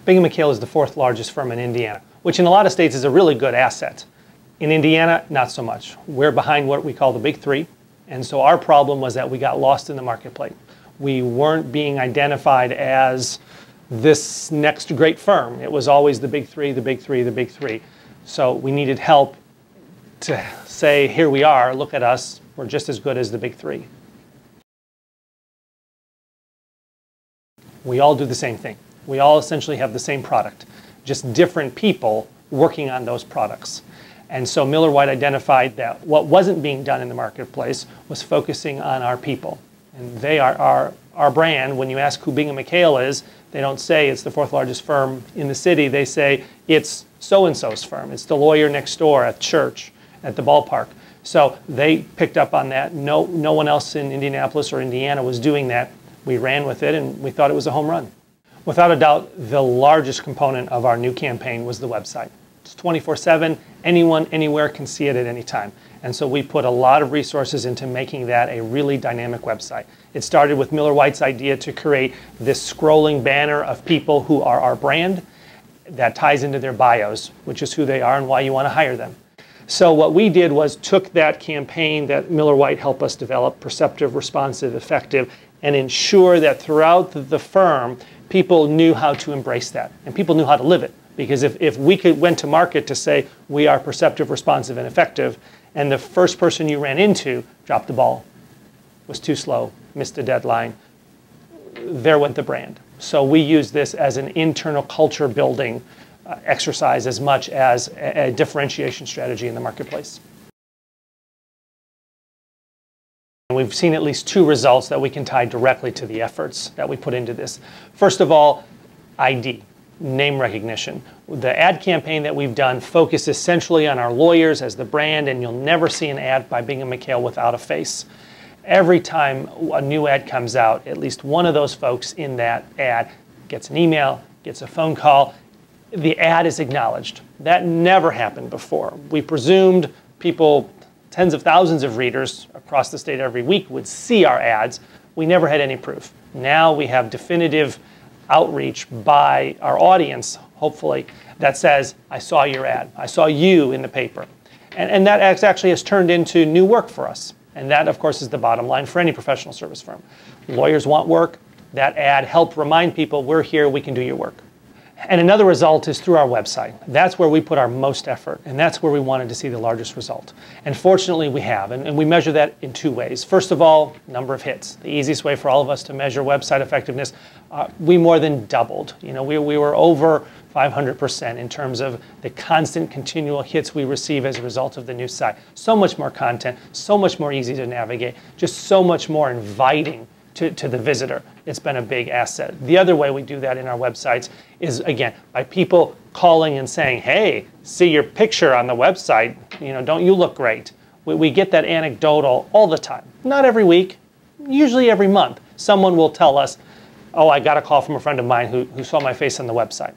Bingham & Cale is the fourth largest firm in Indiana, which in a lot of states is a really good asset. In Indiana, not so much. We're behind what we call the big three, and so our problem was that we got lost in the marketplace. We weren't being identified as this next great firm. It was always the big three, the big three, the big three. So we needed help to say, here we are, look at us, we're just as good as the big three. We all do the same thing. We all essentially have the same product, just different people working on those products. And so Miller White identified that what wasn't being done in the marketplace was focusing on our people. And they are our brand. When you ask who Bingham & Cale is, they don't say it's the fourth largest firm in the city. They say it's so-and-so's firm. It's the lawyer next door at church, at the ballpark. So they picked up on that. No one else in Indianapolis or Indiana was doing that. We ran with it, and we thought it was a home run. Without a doubt, the largest component of our new campaign was the website. It's 24/7. Anyone, anywhere can see it at any time. And so we put a lot of resources into making that a really dynamic website. It started with Miller White's idea to create this scrolling banner of people who are our brand that ties into their bios, which is who they are and why you want to hire them. So what we did was took that campaign that Miller White helped us develop, perceptive, responsive, effective, and ensure that throughout the firm, people knew how to embrace that, and people knew how to live it. Because if we went to market to say we are perceptive, responsive, and effective, and the first person you ran into dropped the ball, was too slow, missed a deadline, there went the brand. So we use this as an internal culture building exercise as much as a differentiation strategy in the marketplace. We've seen at least two results that we can tie directly to the efforts that we put into this. First of all, ID, name recognition. The ad campaign that we've done focuses essentially on our lawyers as the brand, and you'll never see an ad by Bingham & Cale without a face. Every time a new ad comes out, at least one of those folks in that ad gets an email, gets a phone call. The ad is acknowledged. That never happened before. We presumed people, tens of thousands of readers across the state every week would see our ads. We never had any proof. Now we have definitive outreach by our audience, hopefully, that says, I saw your ad. I saw you in the paper. And that actually has turned into new work for us. And that, of course, is the bottom line for any professional service firm. Lawyers want work. That ad helped remind people, we're here, we can do your work. And another result is through our website. That's where we put our most effort, and that's where we wanted to see the largest result. And fortunately, we have, and we measure that in two ways. First of all, number of hits. The easiest way for all of us to measure website effectiveness, we more than doubled. You know, we were over 500% in terms of the constant, continual hits we receive as a result of the new site. So much more content, so much more easy to navigate, just so much more inviting to the visitor. It's been a big asset. The other way we do that in our websites is, again, by people calling and saying, hey, see your picture on the website, you know, don't you look great? We get that anecdotal all the time. Not every week, usually every month. Someone will tell us, oh, I got a call from a friend of mine who saw my face on the website.